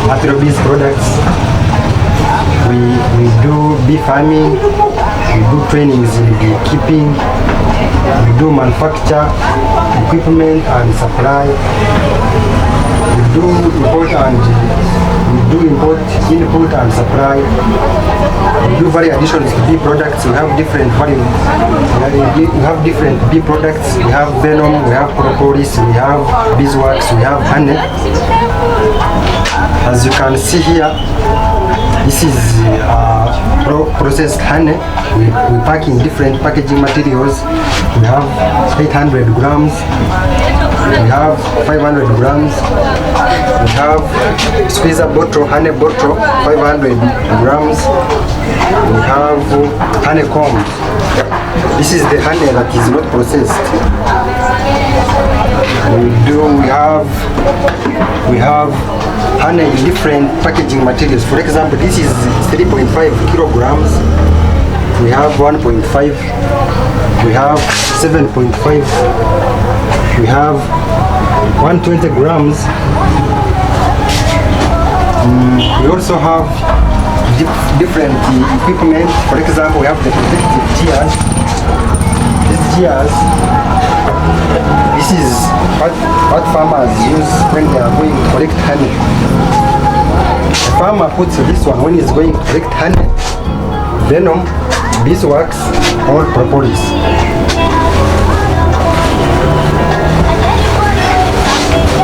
Material bees products. We do bee farming, we do trainings in beekeeping, we do manufacture equipment and supply, we do import input and supply. We do various additions to bee products. We have different we have different bee products. We have venom, we have propolis, we have beeswax, we have honey. As you can see here, this is processed honey. We pack in different packaging materials. We have 800 grams, we have 500 grams, we have squeezer bottle, honey bottle, 500 grams, we have honeycomb. This is the honey that is not processed. We have honey in different packaging materials. For example, this is 3.5 kilograms. We have 1.5. We have 7.5. We have 120 grams. We also have different equipment. For example, we have the protective gears. These gears, this is what farmers use when they are going to collect honey. The farmer puts this one when he's going to collect honey, venom, beeswax, or propolis.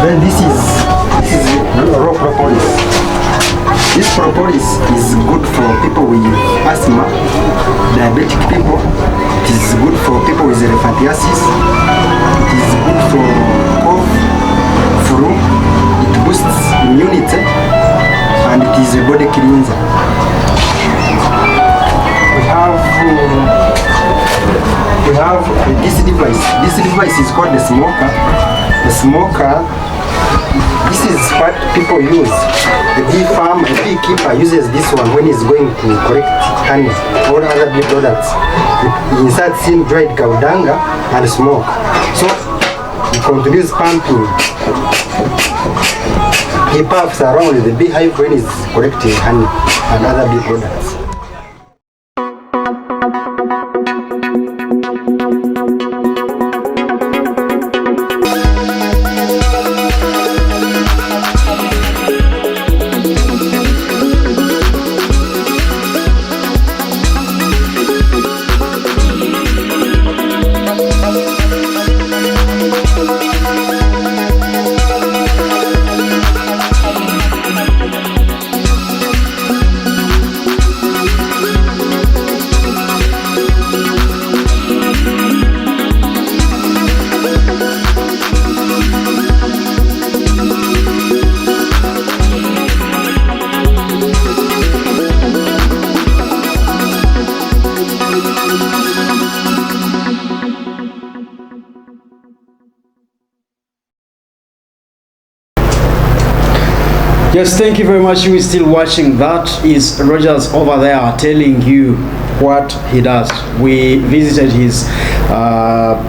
Then this is raw propolis. This propolis is good for people with asthma, diabetic people. It is good for people with elephantiasis. It is good for cough, flu. It boosts immunity, and it is a body cleanser. We have this device. This device is called the smoker. The smoker. This is what people use. The bee farm, the beekeeper uses this one when he's going to collect honey or other bee products. He inserts in dried gaudanga and smoke. So he continues pumping. He puffs around the beehive when he's collecting honey and other bee products. Yes, thank you very much. You is still watching. That is Rogers over there telling you what he does. We visited his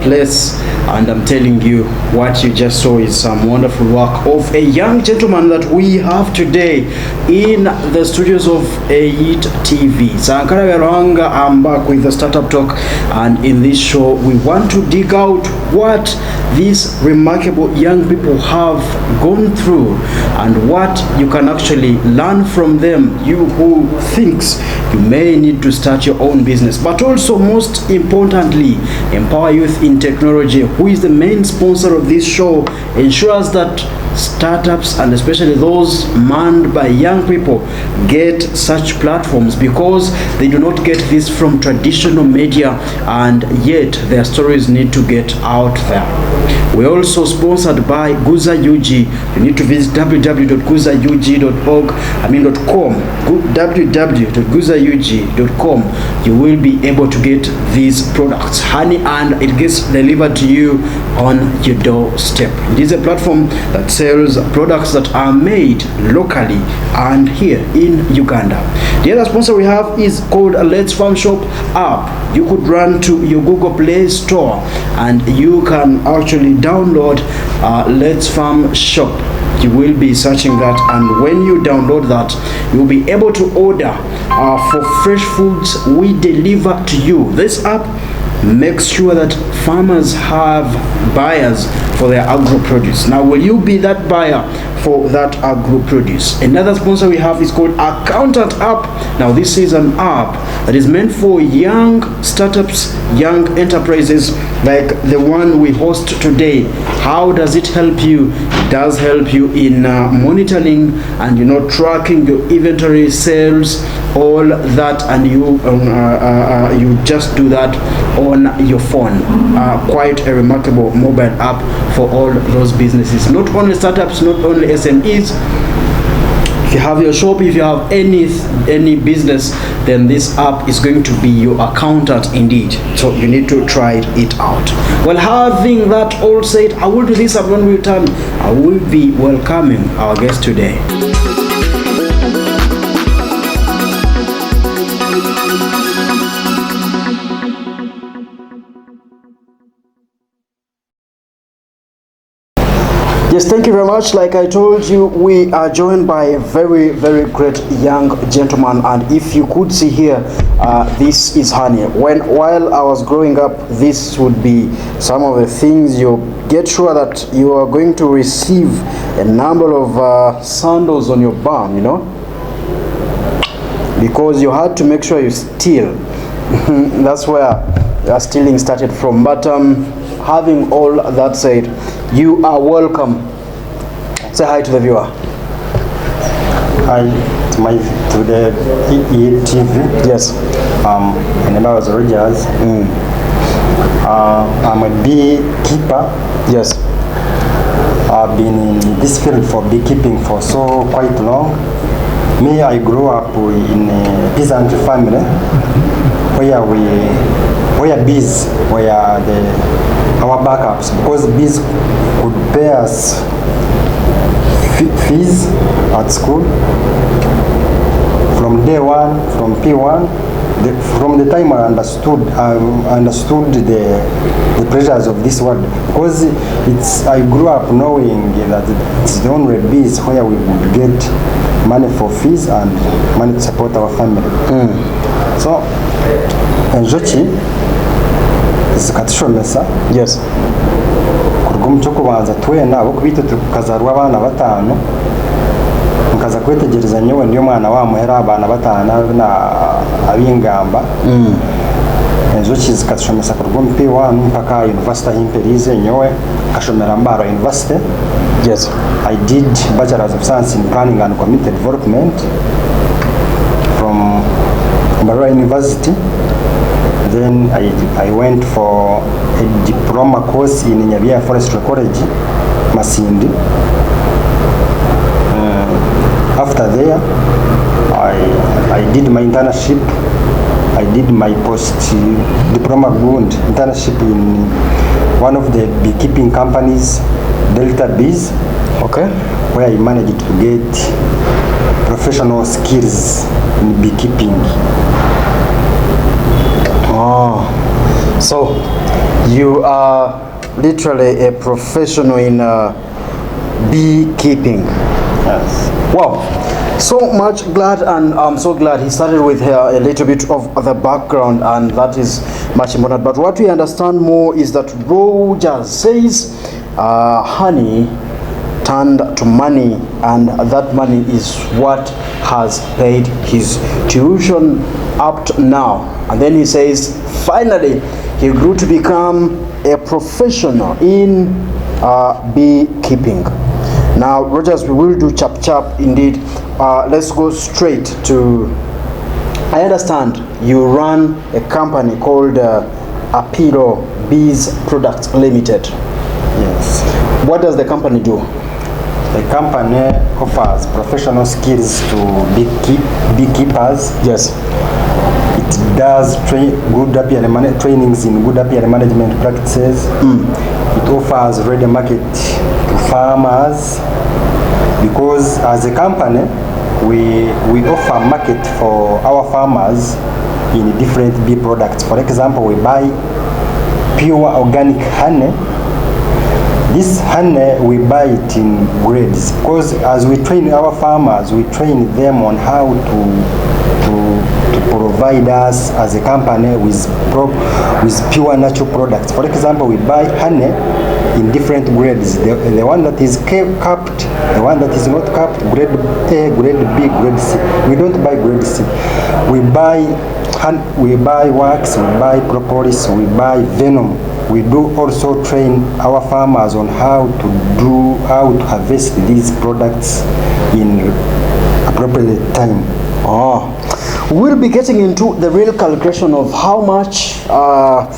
place, and I'm telling you what you just saw is some wonderful work of a young gentleman that we have today in the studios of AIT TV. Sankara Veranga, I'm back with the Startup Talk, and in this show we want to dig out what these remarkable young people have gone through and what you can actually learn from them, you who thinks you may need to start your own business, but also most importantly, Empower Youth in Technology, who is the main sponsor of this show, ensures that startups, and especially those manned by young people, get such platforms, because they do not get this from traditional media, and yet their stories need to get out there. We're also sponsored by Guza UG. You need to visit www.guzaug.com, www.guzaug.com. You will be able to get these products, honey, and it gets delivered to you on your doorstep. It is a platform that sells products that are made locally and here in Uganda. The other sponsor we have is called Let's Farm Shop app. You could run to your Google Play Store and you can actually download Let's Farm Shop. You will be searching that, and when you download that, you'll be able to order for fresh foods we deliver to you. This app makes sure that farmers have buyers for their agro produce. Now, will you be that buyer for that agro produce? Another sponsor we have is called Accountant App. Now, this is an app that is meant for young startups, young enterprises like the one we host today. How does it help you? It does help you in monitoring and tracking your inventory, sales, all that, and you just do that on your phone. Quite a remarkable mobile app for all those businesses, not only startups, not only SMEs. If you have your shop, if you have any business, then this app is going to be your accountant indeed. So you need to try it out. Well, having that all said, I will do this, and when we return, I will be welcoming our guest today. Yes, thank you very much. Like I told you, we are joined by a very, very great young gentleman, and if you could see here, this is honey. While I was growing up, this would be some of the things. You get sure that you are going to receive a number of sandals on your bum, because you had to make sure you steal. That's where stealing started from. But having all that said, you are welcome. Say hi to the viewer. Hi to the AIT TV. Yes. My name is Rogers. I'm a beekeeper. Yes. I've been in this field for beekeeping for quite long. Me, I grew up in a peasant family where bees were our backups, because bees could pay us fees at school from day one, from P1. From the time I understood the pressures of this world, because I grew up knowing that it's the only bees where we would get money for fees and money to support our family. So enjochi zikatushomesa. Yes. Kurugum cyo kubanza twena abo kubita tukazarwa abana batanu, nkaza kwetegereza nyewe ndiyo mwana wa muhera abana batanu na abingamba. Enjochi zikatushomesa kurugum P1 mpaka university Imperize nyewe kashomera Mbaro University. Yes. I did Bachelor's of Science in Planning and Community Development from Mbaro University. Then I went for a diploma course in Nyabia Forestry College, Masindi. After there, I did my internship. I did my post-diploma internship in one of the beekeeping companies, Delta Bees, Okay. where I managed to get professional skills in beekeeping. Oh, so you are literally a professional in beekeeping. Yes. Wow, so much glad, and I'm so glad he started with a little bit of the background, and that is much important. But what we understand more is that Roger says honey turned to money, and that money is what has paid his tuition up to now. And then he says finally he grew to become a professional in beekeeping. Now, Rogers, we will do chap indeed. Let's go straight to, I understand you run a company called Apiro Bees Products Limited. Yes. What does the company do? The company offers professional skills to beekeepers. Yes. It does trainings in good apiary management practices. It offers ready market to farmers, because as a company we offer market for our farmers in different bee products. For example, we buy pure organic honey. This honey, we buy it in grades, because as we train our farmers, we train them on how to provide us as a company with pure natural products. For example, we buy honey in different grades. The one that is capped, the one that is not capped, grade A, grade B, grade C. We don't buy grade C. We buy wax, we buy propolis, we buy venom. We do also train our farmers on how to harvest these products in appropriate time. Oh, we'll be getting into the real calculation of how much,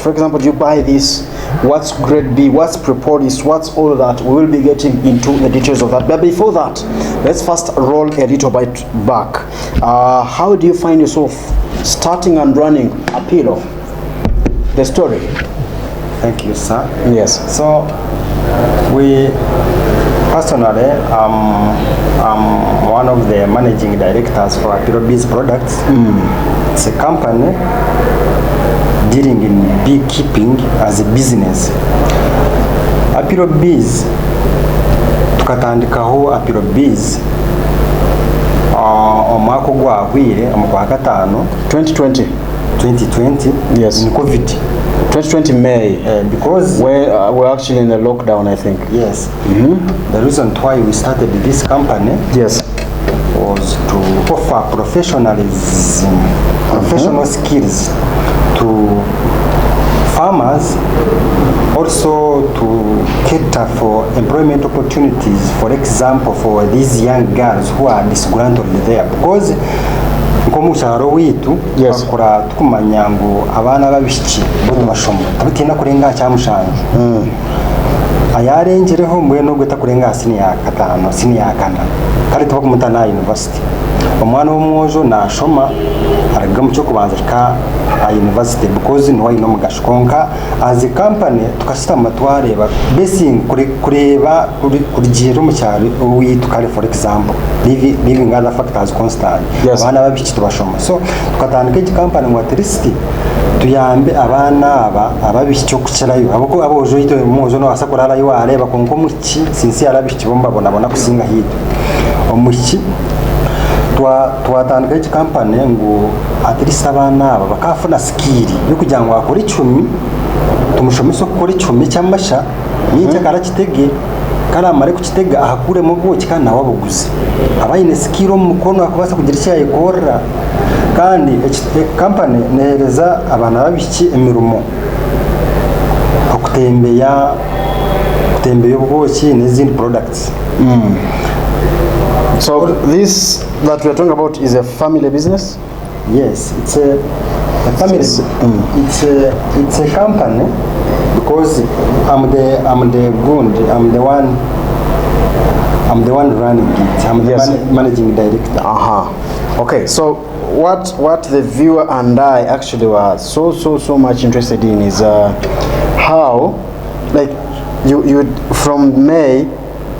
for example, you buy this, what's grade B, what's propolis, what's all that. We will be getting into the details of that. But before that, let's first roll a little bit back. How do you find yourself starting and running Apiro? The story. Thank you, sir. Yes. So, personally, I'm one of the managing directors for Apiro Bees Products. It's a company dealing in beekeeping as a business. Apiro Bees, tukatandikaho Apiro Bees omwaka ogwahwire omukwa gatano 2020. Yes. In COVID. 2020 May. Because we're actually in a lockdown, I think. Yes. The reason why we started this company, yes, was to offer professionalism, professional skills to farmers, also to cater for employment opportunities. For example, for these young girls who are disgruntled there, because nko mucyaro witu bakora tukumanya ngo abana babishiki bo tubashoma abitina kurenga cyamushanje ayarengereho mwe no gweta kurenga senior katano senior kana kali tuba kumutana university omwana w'umwojo nashoma araga mu cyo kubanza ka university, because no wino mugashikonka as a company tukasitama twareba basing kureba kurigiro mu cyaro witu kali, for example living other factors constant abana babiki tubashoma, so tukatandika iki company mu at least tuyambe abana ababiki cyo kucyarayo abako abojo yito muzo no asakora yo areba konko muki sinsi arabiki bomba bona kusinga hito omuki twatandika iki company ngo at least abana aba bakafuna skill yo kugira ngo akore 10 tumushomiso gukora 10 cyambasha yicya karakitege karamare kukitega ahakure mu bwoki kana wabuguze abayine skill mu mukono akubasa kugira icyo yayikora, kandi company nehereza abana babiki emirumo okutembeya ubwoki n'izindi products. So this that we are talking about is a family business? Yes, it's a family. It's a company, because I'm the one running it. I'm the managing director. Okay, so what the viewer and I actually were so much interested in is how like you from May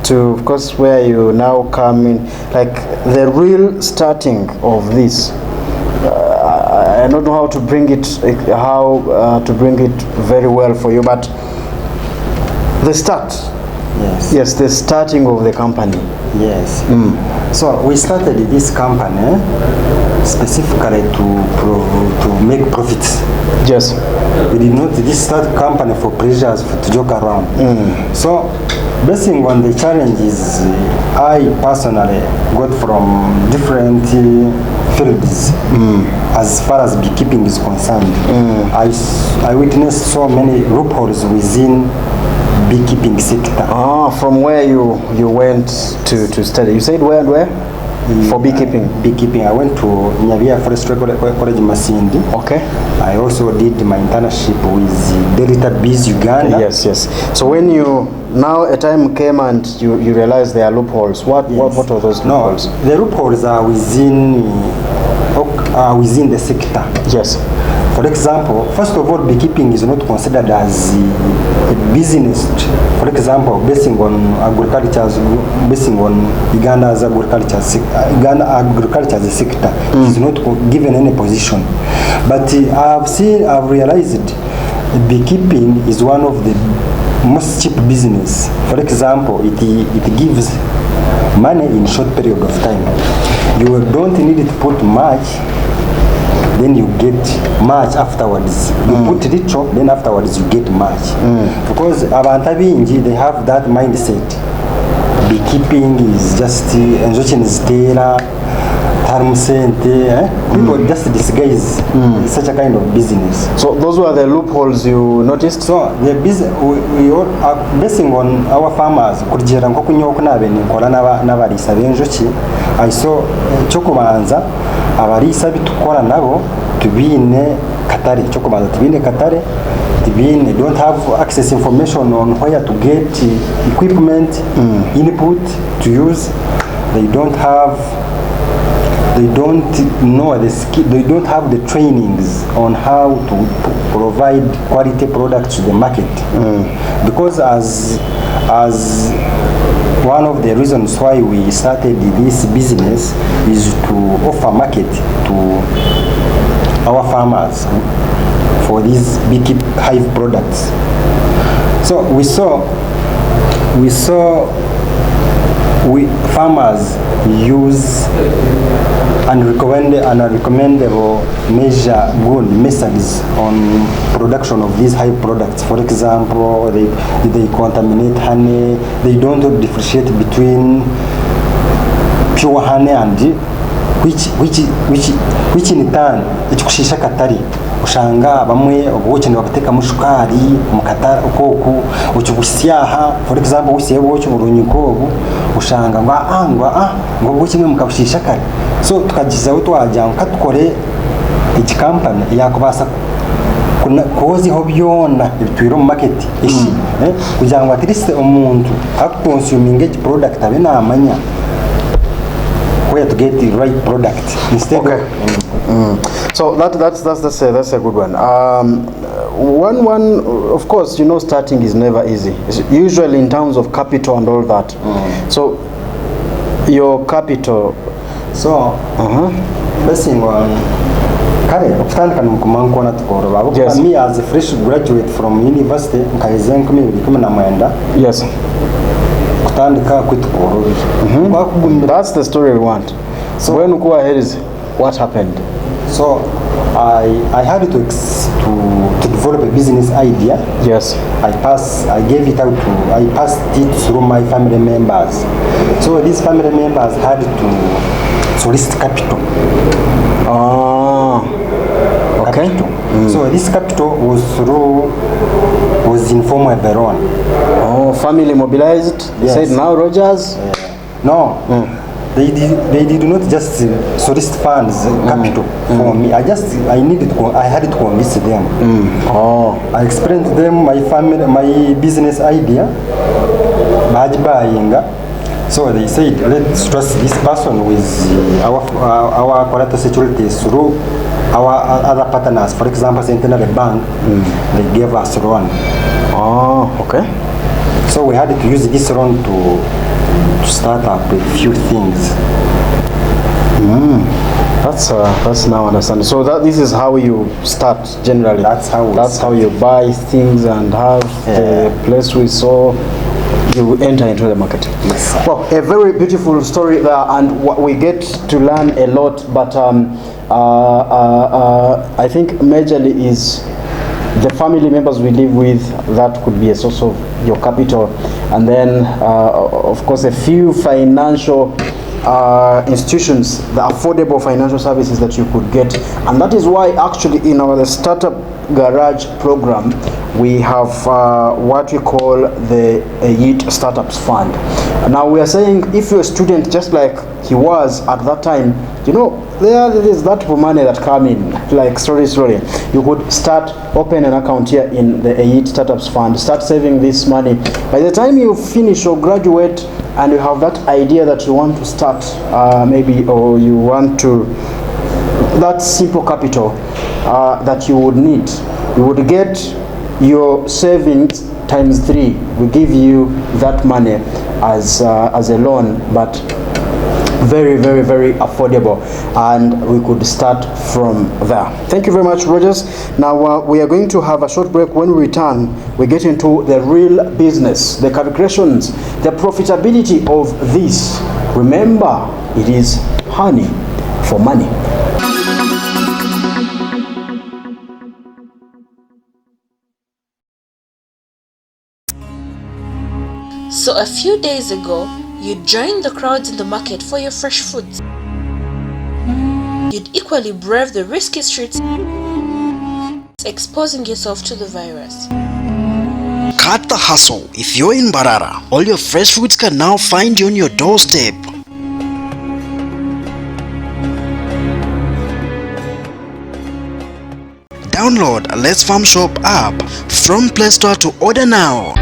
to, of course, where you now come in, like the real starting of this. I don't know how to bring it, to bring it very well for you, but the start. Yes. Yes, the starting of the company. Yes. So we started this company specifically to make profits. Yes. We did not start company for pleasures, to joke around. So basing on the challenges I personally got from different fields as far as beekeeping is concerned, I witnessed so many loopholes within beekeeping sector. From where you went to study? You said where and where? For beekeeping? Beekeeping. I went to Nyabia Forestry College Masindi. Okay. I also did my internship with Delta Bees Uganda. Yes. So when a time came and you realized there are loopholes, what are those loopholes? No, the loopholes are within the sector. Yes. For example, first of all, beekeeping is not considered as a business. For example, basing on Uganda's agriculture as a sector, is not given any position. But I've realized beekeeping is one of the most cheap business. For example, it gives money in short period of time. You don't need to put much, then you get much afterwards. You put little, then afterwards you get much. Because abantu bingi, they have that mindset. Beekeeping is just enjoying zitera, people just disguise such a kind of business. So those were the loopholes you noticed? So the business, we all are basing on our farmers. Kugira nko kunyoka nabe nikora n'abarisa benjoki. I saw cyokubanza abarisa bitukora nabo tubine Katare. Cyokubanza tubine Katare. Tubine don't have access information on where to get equipment, input to use. They don't know the skill, they don't have the trainings on how to provide quality products to the market. Because as one of the reasons why we started this business is to offer market to our farmers for these beekeep hive products. So we saw farmers use unrecommendable methods on production of these hive products. For example, they contaminate honey. They don't differentiate between pure honey and which in turn ikikushisha katari. Ushanga bamwe ubuki nibaguteka mushukari mukata ukoku ukibusyaha. For example, usiye ubuki burunyikobu ushanga ngo ubuki mwe mukabushisha kare. So tukagizaho twajya katukore iki company yakubasa koziho byona ibitwiro mu market ishi kugira ngo at least umuntu akonsuming each product abe namanya where to get the right product instead. Okay. So that's a good one. One of course, starting is never easy. It's usually in terms of capital and all that. So your capital. So basing on yes. Me as a fresh graduate from university yes. That's the story we want. So when go ahead is what happened? So I had to develop a business idea. Yes. I passed it through my family members. So these family members had to solicit capital. Okay. So this capital was in form of their own. Family mobilized. They said now Rogers. No. They did not just solicit funds, capital for me. I had to convince them. I explained to them my business idea. So they said, let's trust this person with our collateral security through our other partners, for example, Centenary Bank, they gave us loan. Oh, okay. So we had to use this loan to start up a few things. That's now understand. So this is how you start generally. That's how you buy things and have the place we saw. You enter into the market. Yes, sir. Well, a very beautiful story there, and we get to learn a lot. But I think majorly is the family members we live with. That could be a source of your capital, and then of course a few financial institutions, the affordable financial services that you could get. And that is why actually in our Startup Garage program we have what we call the YIT Startups Fund. Now we are saying if you're a student just like he was at that time, you know, there is that money that come in like slowly. You could start open an account here in the YIT Startups Fund, start saving this money. By the time you finish or graduate and you have that idea that you want to start maybe, or you want to, that simple capital that you would need, you would get your savings times 3. We give you that money as a loan, but very, very, very affordable, and we could start from there. Thank you very much, Rogers. Now we are going to have a short break. When we return, we get into the real business, the calculations, the profitability of this. Remember, it is honey for money. So a few days ago, you joined the crowds in the market for your fresh foods. You'd equally brave the risky streets, exposing yourself to the virus. Cut the hustle. If you're in Mbarara, all your fresh foods can now find you on your doorstep. Download Let's Farm Shop app from Play Store to order now.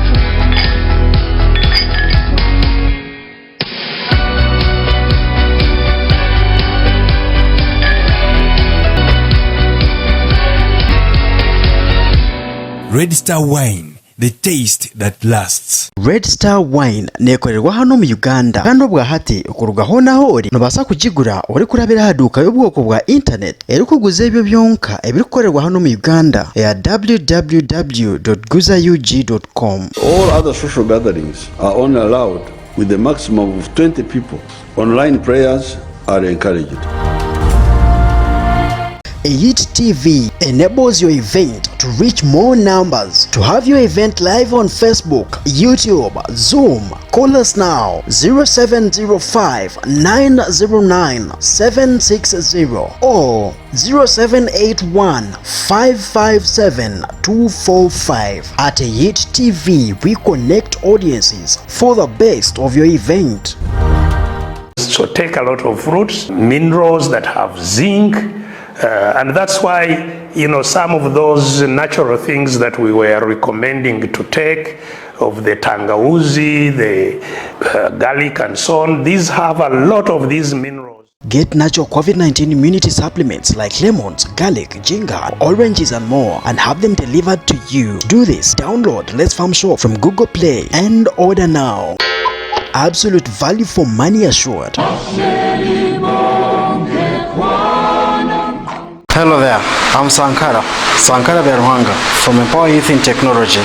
Red Star Wine, the taste that lasts. Red Star Wine nekorerwa hano mu Uganda. Kandi bwa hati okurugaho naho ori nobasa kugigura ori kurabira haduka y'ubwoko bwa internet eri kuguza ebyo byonka ebirikorerwa hano mu Uganda ya www.guzaug.com. All other social gatherings are only allowed with a maximum of 20 people. Online prayers are encouraged. YIT TV enables your event to reach more numbers. To have your event live on Facebook, YouTube, Zoom, call us now 0705 909 760 or 0781 557 245. At YIT TV, we connect audiences for the best of your event. So take a lot of fruits, minerals that have zinc, and that's why, you know, some of those natural things that we were recommending to take, of the tangauzi, the garlic and so on, these have a lot of these minerals. Get natural COVID-19 immunity supplements like lemons, garlic, ginger, oranges and more, and have them delivered to you. To do this, download Let's Farm Shop from Google Play and order now. Absolute value for money assured. Hello there, I'm Sankara Berwanga from Empower Youth in Technology.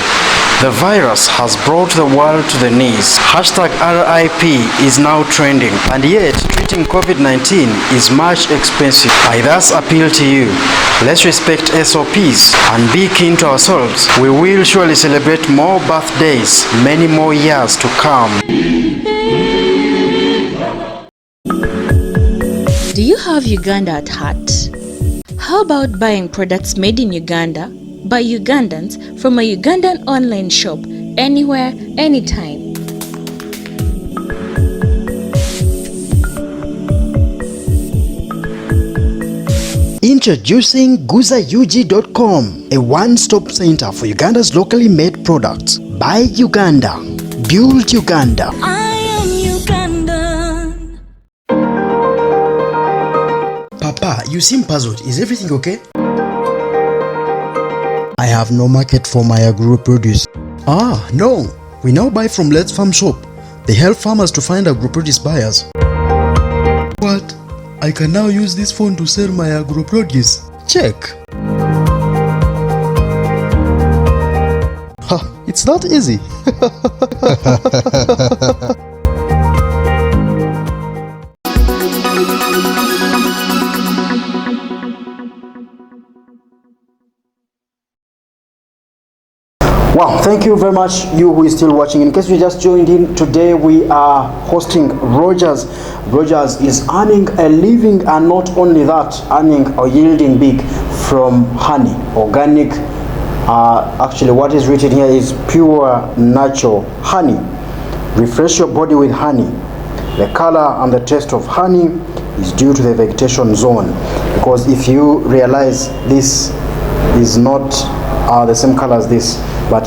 The virus has brought the world to the knees. #RIP is now trending, and yet treating COVID-19 is much expensive. I thus appeal to you, let's respect SOPs and be keen to ourselves. We will surely celebrate more birthdays, many more years to come. Do you have Uganda at heart? How about buying products made in Uganda by Ugandans from a Ugandan online shop anywhere, anytime? Introducing GuzaUG.com, a one-stop center for Uganda's locally made products. Buy Uganda, build Uganda. I am Ugandan. Papa, you seem puzzled. Is everything okay? I have no market for my agro produce. Ah, no. We now buy from Let's Farm Shop. They help farmers to find agro produce buyers. What? I can now use this phone to sell my agro produce? Check. Ha, it's not easy. Wow, thank you very much, you who is still watching. In case you just joined in, today we are hosting Rogers. Rogers is earning a living, and not only that, earning or yielding big from honey, organic. Actually, what is written here is pure natural honey. Refresh your body with honey. The color and the taste of honey is due to the vegetation zone, because if you realize this is not the same color as this, but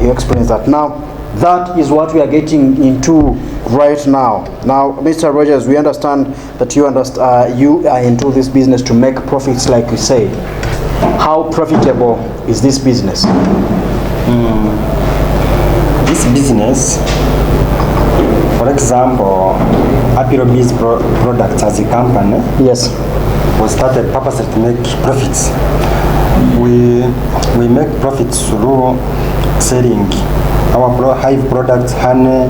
he explains that now. That is what we are getting into right now. Now, Mr. Rogers, we understand that you are into this business to make profits, like you say. How profitable is this business? This business, for example, Apirobiz Products as a company, yes, was started purposely to make profits. We make profits through selling our hive products, honey.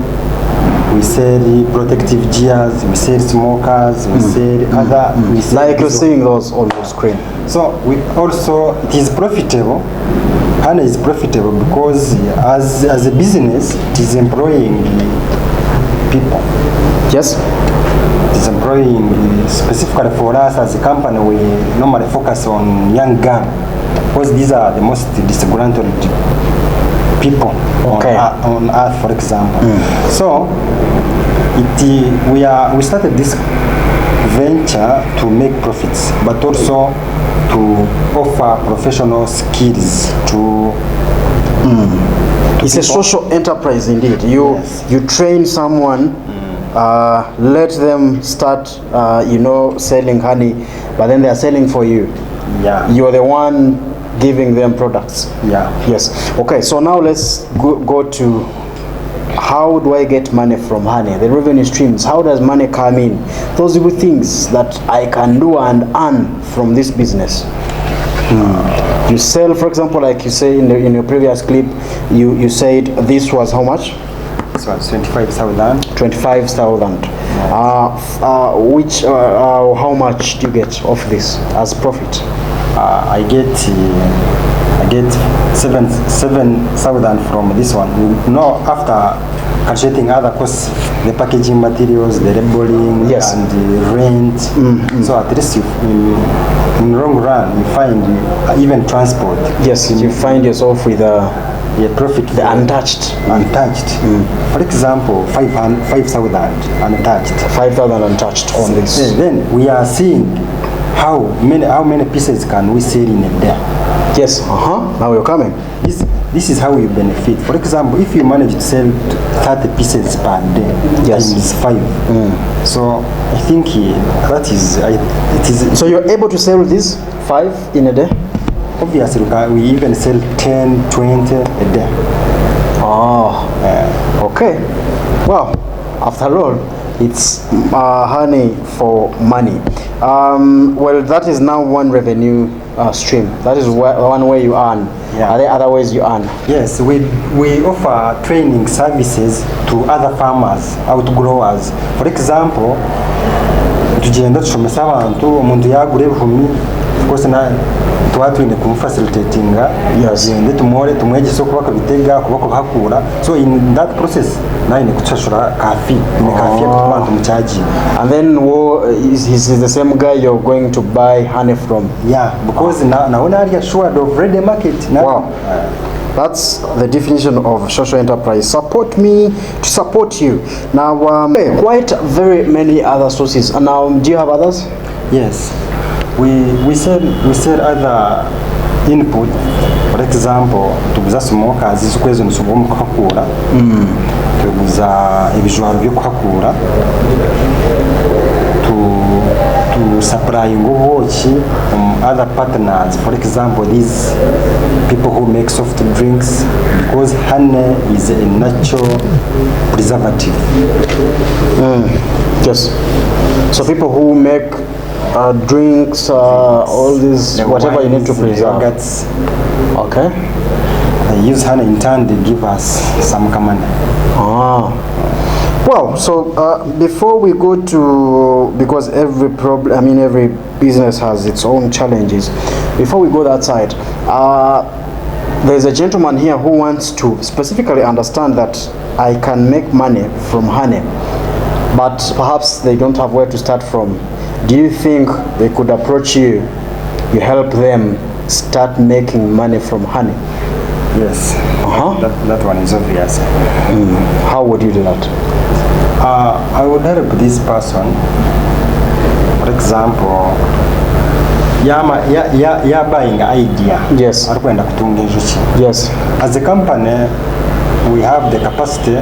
We sell protective gears, we sell smokers, we sell other. We sell like you're seeing those on the screen. So we also, it is profitable. Honey is profitable because as a business, it is employing people. Yes. It is employing, specifically for us as a company, we normally focus on young girls, because these are the most disgruntled people on earth, for example. So we started this venture to make profits, but also to offer professional skills to it's a social enterprise indeed. You train someone, let them start selling honey, but then they are selling for you. Yeah, you are the one giving them products. Yeah. Yes. Okay, so now let's go to how do I get money from honey, the revenue streams. How does money come in? Those are the things that I can do and earn from this business. You sell, for example, like you say in your previous clip, you said this was how much? This was 25,000. 25,000. How much do you get of this as profit? I get 7,000 from this one. After calculating other costs, the packaging materials, the labeling, yes, and the rent. So at least in long run, you find even transport. Yes, you find yourself with a profit. The untouched. For example, 5,000 untouched. 5,000 untouched on this. Then we are seeing how many pieces can we sell in a day. Yes. Now you're coming. This is how you benefit. For example, if you manage to sell 30 pieces per day, yes, times 5. So I think that is it is. So you're able to sell this 5 in a day? Obviously, we even sell 10, 20 a day. Okay. Well, after all, it's honey for money. Well, that is now one revenue stream. That is one way you earn. Yeah. Are there other ways you earn? Yes, we offer training services to other farmers, outgrowers. For example, tugenda tushomesa abantu omuntu yagura ebihumi kose na twatwine kumfacilitatinga yagende tumwegese kuba kabitega kuba kuhakura. So in that process naine kuchashura kafi kubantu muchaji. And then is the same guy you're going to buy honey from? Yeah, because naona are assured of ready market. Wow. That's the definition of social enterprise. Support me to support you. Now, quite very many other sources. And now, do you have others? Yes, we sell other input. For example, tuguza smokers zikwezo nsubomu kuhakura. Tuguza ebijwaro byo kuhakura. to supply ubuki from other partners. For example, these people who make soft drinks, because honey is a natural preservative. Yes. So people who make drinks, all these, The whatever you need to wines, the preserve. yogurts, Okay. they use honey in turn, they give us some money. Well, so before we go to, because every every business has its own challenges. Before we go that side, there's a gentleman here who wants to specifically understand that I can make money from honey, but perhaps they don't have where to start from. Do you think they could approach you? You help them start making money from honey? Yes, Uh-huh. that one is obvious. How would you do that? I would help this person. For example, you're buying idea. Yes. Arikwenda kutunga enjuki. Yes. As a company, we have the capacity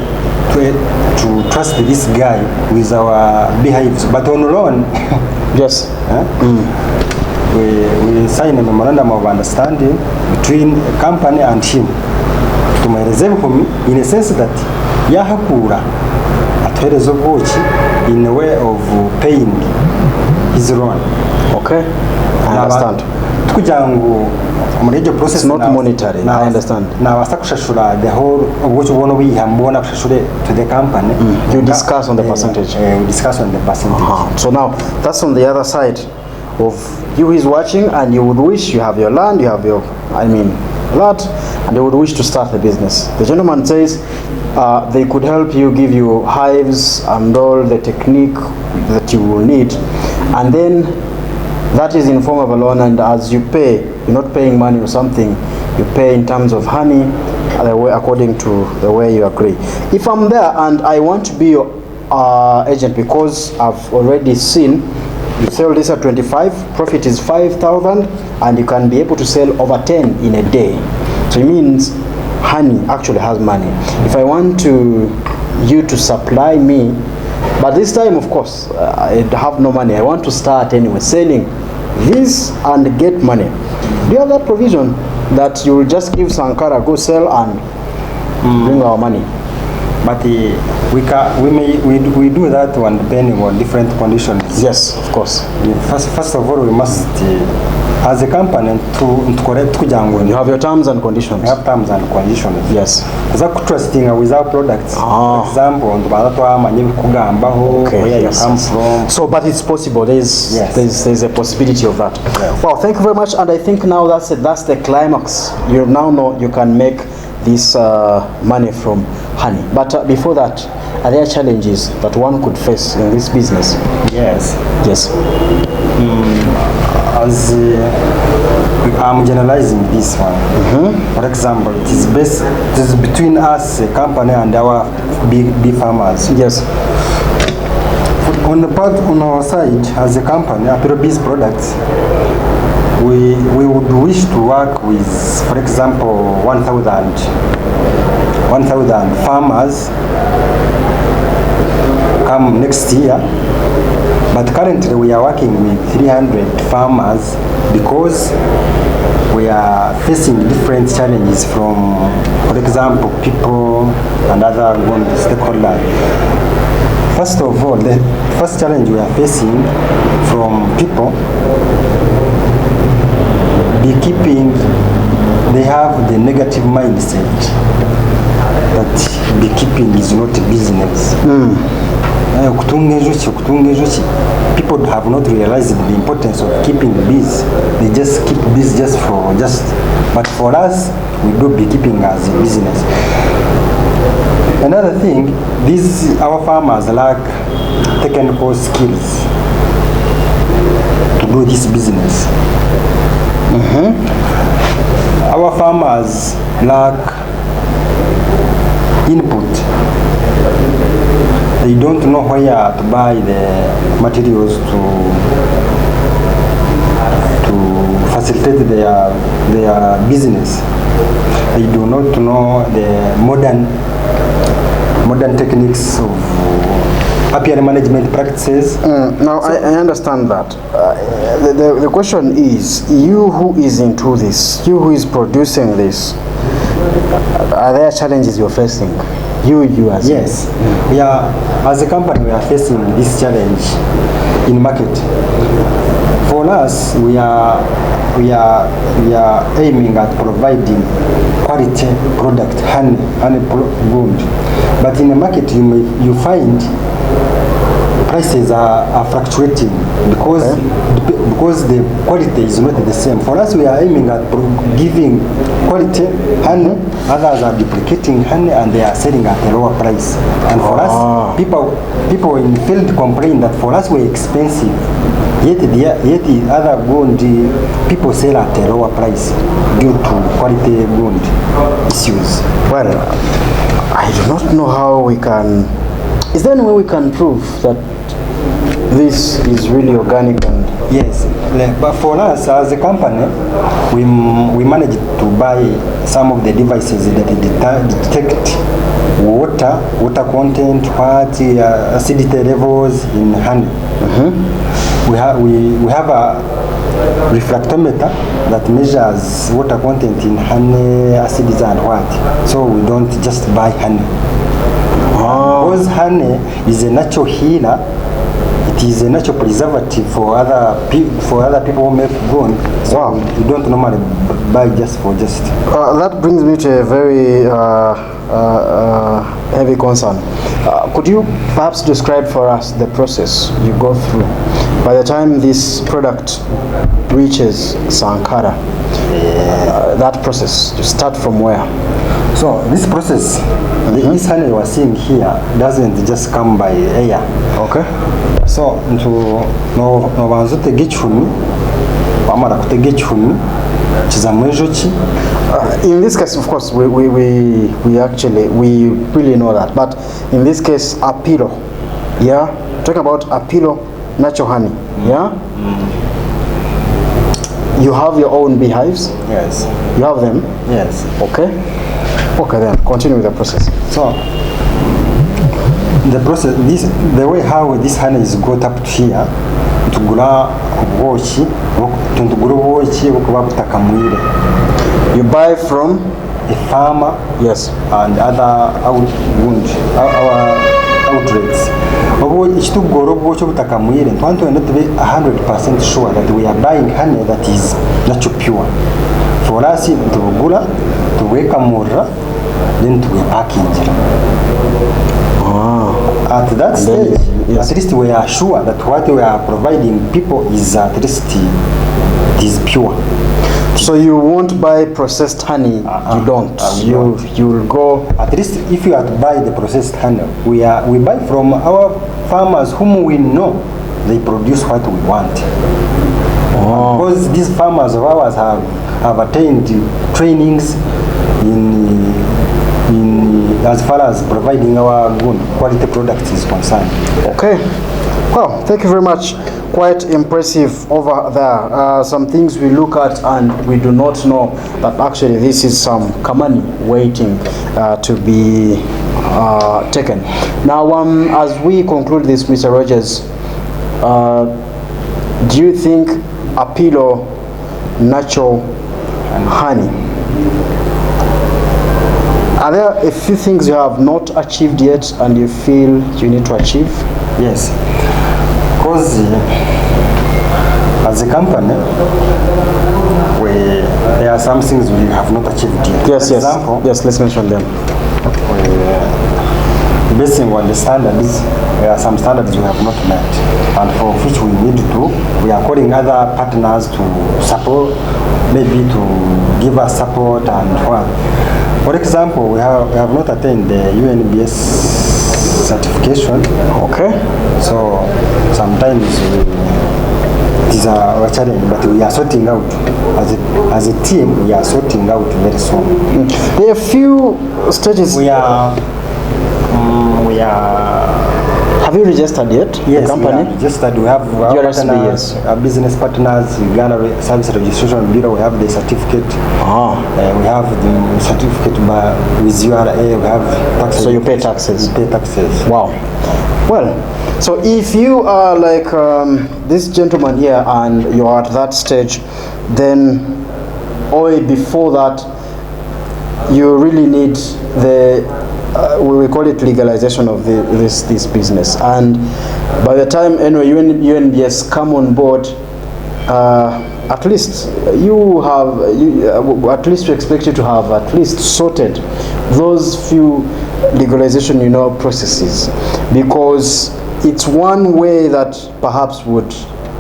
to trust this guy with our behaviors. But on loan, Yes. we sign a memorandum of understanding between a company and him. Tumuhereza ibihumi in a sense that yahakura atuhereza ubuki in a way of paying his loan. Okay. I understand. Kugira ngo muri iryo process It's not monetary, I understand. nabasa kushashura the whole ubuki ubona ubihambona kushashure to the company. You discuss on the percentage. We discuss on the percentage. So now that's on the other side of you who is watching, and you would wish you have your land, you have your, lot, and they would wish to start the business. The gentleman says they could help you, give you hives and all the technique that you will need, and then that is in form of a loan, and as you pay, you're not paying money or something, you pay in terms of honey, according to the way you agree. If I'm there and I want to be your agent, because I've already seen you sell this at 25, profit is 5,000, and you can be able to sell over 10 in a day. So it means honey actually has money. If I want you to supply me, but this time of course I have no money, I want to start anyway selling this and get money. Do you have that provision that you will just give Sankara, go sell and bring our money? But we do that one depending on different conditions. Yes, of course. First of all, we must, as a company, to correct kugira ngo You have your terms and conditions. we have terms and conditions. Yes. Za trusting with our products. Ah. For example, ntubaza twamanye bikugambaho, where you come from. So, but it's possible. There's Yes. there's a possibility of that. Yes. Well, thank you very much, and I think now that's it. That's the climax. You now know you can make this money from honey. But before that, are there challenges that one could face in this business? Yes. Yes. As I'm generalizing this one. For example, it is between us, a company, and our big farmers. Yes. On our side, as a company, Apirobis Products, we would wish to work with, for example, 1,000 farmers come next year. But currently we are working with 300 farmers because we are facing different challenges from, for example, people and other stakeholders. First of all, the first challenge we are facing from people, beekeeping, they have the negative mindset that beekeeping is not a business. People have not realized the importance of keeping bees. They just keep bees but for us, we do beekeeping as a business. Another thing, our farmers lack technical skills to do this business. Our farmers lack input. They don't know where to buy the materials to facilitate their business. They do not know the modern techniques of apiary management practices. Now, I understand that. The question is, you who is into this, you who is producing this, are there challenges you're facing? You as Yes, we are, as a company, we are facing this challenge in market. For us, we are aiming at providing quality product, honey gold. But in the market, you find prices are fluctuating because the quality is not the same. For us, we are aiming at giving quality honey. Others are duplicating honey and they are selling at a lower price. And for us, people in the field complain that for us we're expensive. Yet the other gold people sell at a lower price due to quality gold issues. Well, I do not know how we can. Is there any way we can prove that this is really organic? And yes, but for us as a company, we managed to buy some of the devices that detect water content, acidity levels in honey. We have a refractometer that measures water content in honey, acids and what. So we don't just buy honey. Because honey is a natural healer. It is a natural preservative for other people who make gold. So we don't normally buy just. That brings me to a very heavy concern. Could you perhaps describe for us the process you go through by the time this product reaches Sankara? That process, you start from where? So this process, this honey you are seeing here doesn't just come by air. Okay. So nobanza utega icumi, wamara kutega icumi kiza mu enjoki. In this case, of course, we really know that. But in this case, Apilo, yeah, talking about Apilo natural honey, yeah. You have your own beehives. Yes. You have them. Yes. Okay. Okay, then continue with the process. So the process, the way how this honey is got up to here, tugura ubuki, tugura ubuki bukuba butaka mwire. You buy from a farmer, yes, and other outlets. Ikitugora ubuki butaka mwire, want to not be 100% sure that we are buying honey that is natural pure. For us, tugura, tuwekamura, then to package. At that stage, yes, at least we are sure that what we are providing people is at least is pure. So you won't buy processed honey? You don't. You will go. At least if you are to buy the processed honey, we buy from our farmers whom we know they produce what we want. Because these farmers of ours have attained trainings in as far as providing our good quality products is concerned. Okay. Well, thank you very much. Quite impressive over there. Some things we look at and we do not know that actually this is some kamani waiting to be taken. Now, as we conclude this, Mr. Rogers, do you think Apilo natural honey, are there a few things you have not achieved yet and you feel you need to achieve? Yes, because as a company, there are some things we have not achieved yet. Yes, For example, yes, let's mention them. Based on the standards, there are some standards we have not met, and for which we need to, we are calling other partners to support, maybe to give us support and what. For example, we have not attained the UNBS certification. Okay. So sometimes it is a challenge, but we are sorting out. As a team, we are sorting out very soon. There are a few stages. We are. Have you registered yet? Yes, the company? we are registered. We have our partners, our business partners, Uganda Service Registration Bureau. We have the certificate. We have the certificate with URA. We have taxes. So you pay taxes? We pay taxes. Wow. Well, so if you are like this gentleman here and you're at that stage, then or before that, you really need the we call it legalization of this business. And by the time anyway UNBS come on board, at least you have at least we expect you to have at least sorted those few legalization processes, because it's one way that perhaps would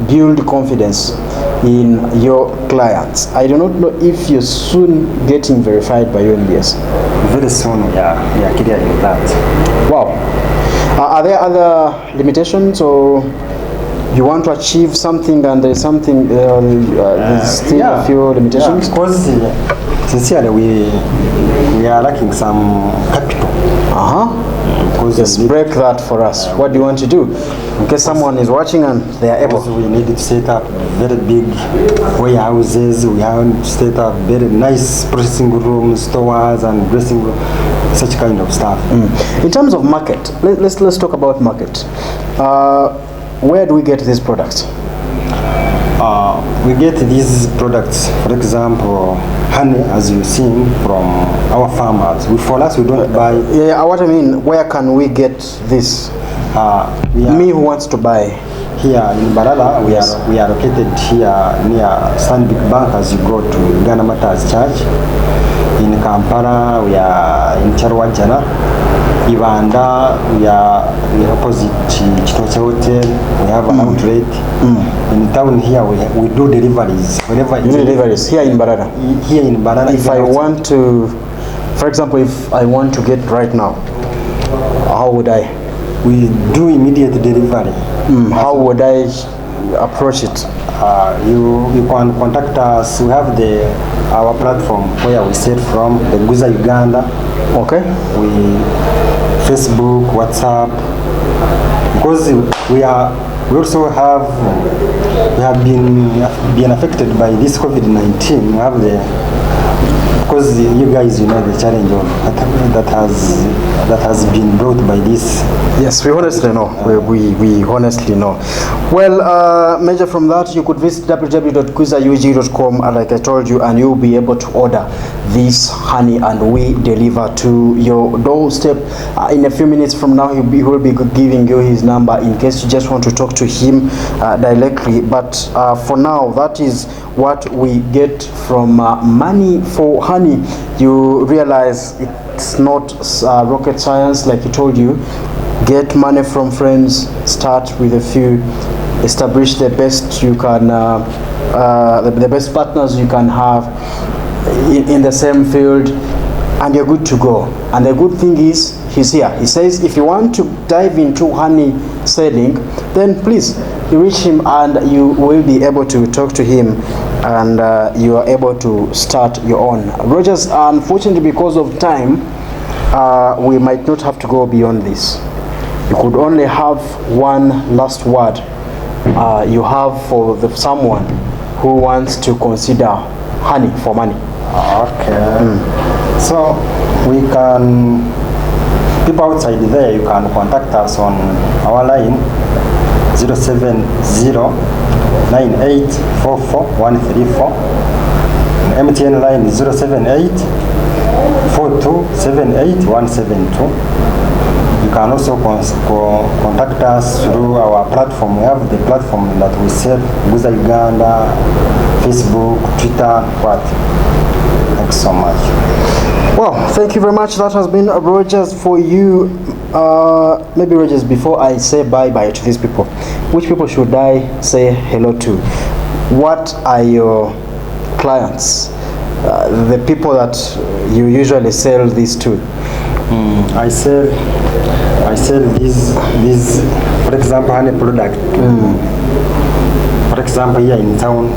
build confidence in your clients. I do not know if you're soon getting verified by UNBS. Very soon, we are clearing that. Wow. Are there other limitations, or you want to achieve something and there's something there's still a few limitations? Because sincerely we are lacking some capital. Just break that for us. What do you want to do in case someone is watching and they are able? We need to set up very big warehouses. We have to set up very nice processing rooms, stores, and dressing room, such kind of stuff. In terms of market, let's talk about market. Where do we get these products? We get these products, for example, honey, as you've seen, from our farmers. For us, we don't buy. Yeah, what I mean, where can we get this? Me who wants to buy. Here in Barala, we are located here near Stanbic Bank as you go to Ghana Matters Church. In Kampala, we are in Charwajana. Ibanda, we are opposite Chitoche Hotel. We have an outlet. In town here, we do deliveries. Whenever you do deliveries here in Barada. Here in Barada. If I want to, for example, if I want to get right now, how would I? We do immediate delivery. How would I approach it? You can contact us. We have our platform where we sell from, the Guza Uganda. Okay. We Facebook, WhatsApp, because we also have been affected by this COVID-19. We have because you guys the challenge that has been brought by this. Yes, we honestly know. We honestly know. Well, Major, from that you could visit www.guzaug.com, like I told you, and you'll be able to order this honey and we deliver to your doorstep. In a few minutes from now, he will be giving you his number in case you just want to talk to him directly. But for now, that is what we get from money for honey. You realize it's not rocket science, like he told you. Get money from friends, start with a few, establish the best you can, the best partners you can have in the same field, and you're good to go. And the good thing is, he's here. He says if you want to dive into honey selling, then please reach him and you will be able to talk to him, and you are able to start your own. Rogers, unfortunately because of time, we might not have to go beyond this. You could only have one last word you have for someone who wants to consider honey for money. Okay. So we can, people outside there, you can contact us on our line 070-9844-134. MTN line is 078-4278-172. You can also contact us through our platform. We have the platform that we sell, Guza Uganda, Facebook, Twitter, what? Thanks so much. Well, thank you very much. That has been Rogers for you. Maybe Rogers, before I say bye-bye to these people, which people should I say hello to? What are your clients? The people that you usually sell this to? I sell these for example honey product. For example, here in town,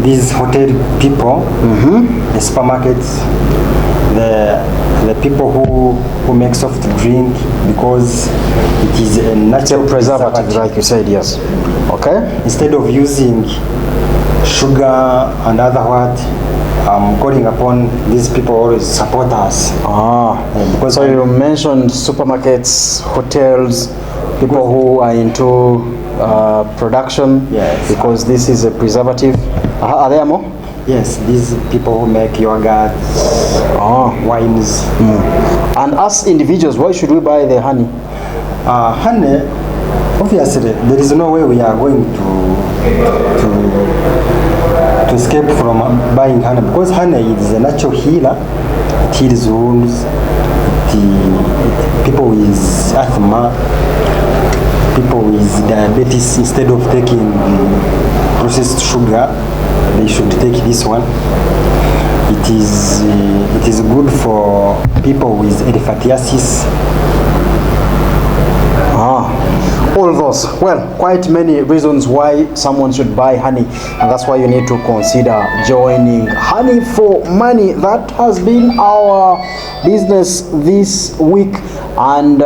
these hotel people, the supermarkets, the people who make soft drink, because it is a natural preservative, like you said. Yes. Okay. Instead of using sugar and other I'm calling upon these people always support us. Because so you mentioned supermarkets, hotels, people who are into production. Yes. Because this is a preservative. Are there more? Yes, these people who make yogurt, wines. And us individuals, why should we buy the honey? Honey, obviously, there is no way we are going to escape from buying honey, because honey is a natural healer. It heals wounds. People with asthma, people with diabetes, instead of taking processed sugar, they should take this one. It is good for people with elephantiasis. All those, well, quite many reasons why someone should buy honey, and that's why you need to consider joining Honey for Money. That has been our business this week, and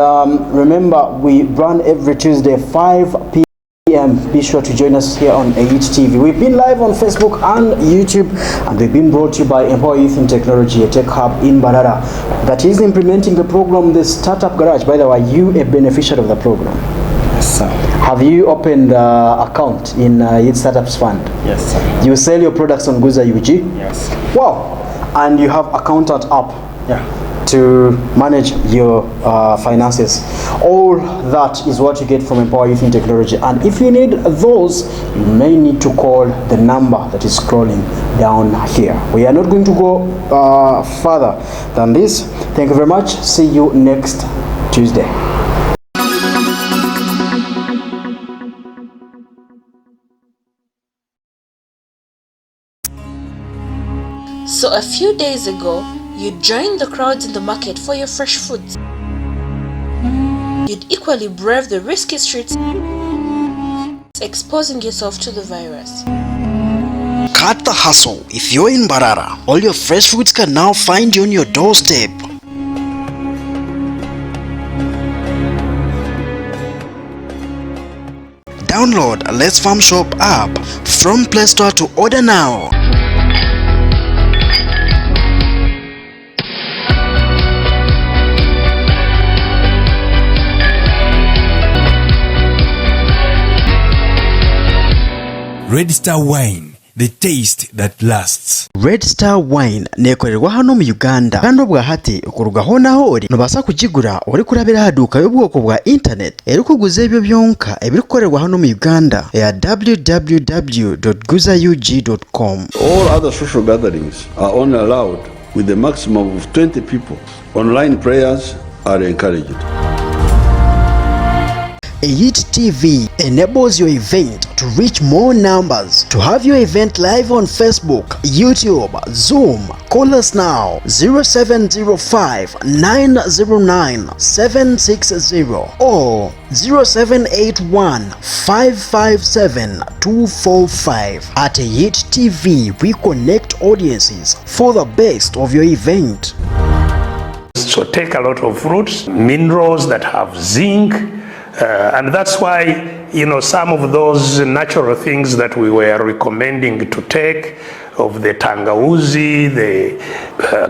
remember, we run every Tuesday 5 p.m. Be sure to join us here on AIT TV. We've been live on Facebook and YouTube, and we've been brought to you by Empower Youth in Technology, a tech hub in Mbarara that is implementing the program, the Startup Garage. By the way, are you a beneficiary of the program? Yes, sir. Have you opened an account in Youth Startups Fund? Yes, sir. You sell your products on Guza UG? Yes. Wow. And you have accountant app? Yeah. To manage your finances. All that is what you get from Empower Youth in Technology. And if you need those, you may need to call the number that is scrolling down here. We are not going to go further than this. Thank you very much. See you next Tuesday. So a few days ago, you joined the crowds in the market for your fresh foods. You'd equally brave the risky streets, exposing yourself to the virus. Cut the hustle. If you're in Mbarara, all your fresh foods can now find you on your doorstep. Download Let's Farm Shop app from Play Store to order now. Red Star Wine, the taste that lasts. Red Star Wine nekorerwa hano mu Uganda kandi bwa hati okurugaho naho ori nobasa kugigura ori kurabira haduka y'ubwoko bwa internet eri kuguza ebyo byonka ebirikorerwa hano mu Uganda ya www.guzaug.com. All other social gatherings are only allowed with a maximum of 20 people. Online prayers are encouraged. AIT TV enables your event to reach more numbers. To have your event live on Facebook, YouTube, Zoom, call us now 0705 909 760 or 0781 557 245. At AIT TV, we connect audiences for the best of your event. So take a lot of fruits, minerals that have zinc, and that's why, some of those natural things that we were recommending to take, of the tangauzi, the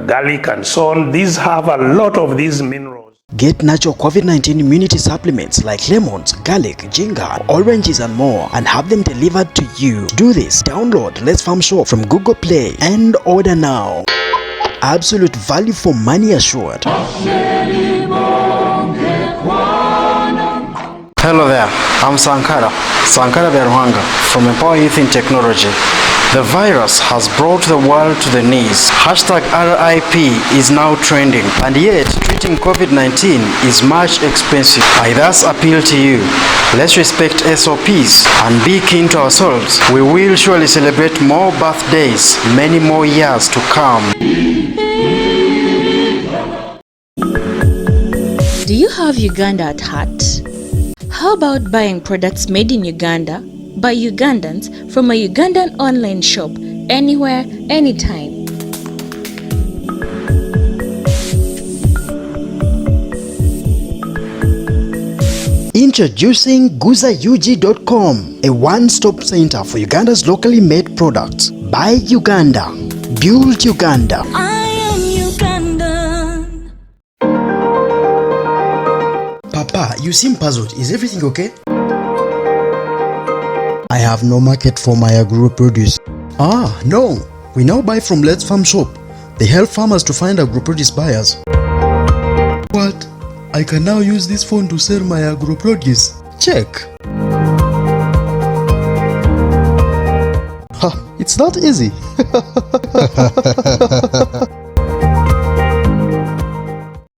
garlic and so on, these have a lot of these minerals. Get natural COVID-19 immunity supplements like lemons, garlic, ginger, oranges and more, and have them delivered to you. To do this, download Let's Farm Shop from Google Play and order now. Absolute value for money assured. Hello there, I'm Sankara Beruhanga from Empower Youth in Technology. The virus has brought the world to the knees. #RIP is now trending, and yet treating COVID-19 is much expensive. I thus appeal to you, let's respect SOPs and be keen to ourselves. We will surely celebrate more birthdays, many more years to come. Do you have Uganda at heart? How about buying products made in Uganda by Ugandans from a Ugandan online shop anywhere, anytime? Introducing GuzaUG.com, a one-stop center for Uganda's locally made products by Uganda. Build Uganda. I am Ugandan. Papa, you seem puzzled. Is everything okay? I have no market for my agro produce. Ah, no. We now buy from Let's Farm Shop. They help farmers to find agro produce buyers. What? I can now use this phone to sell my agro produce? Check. Ha, it's not easy.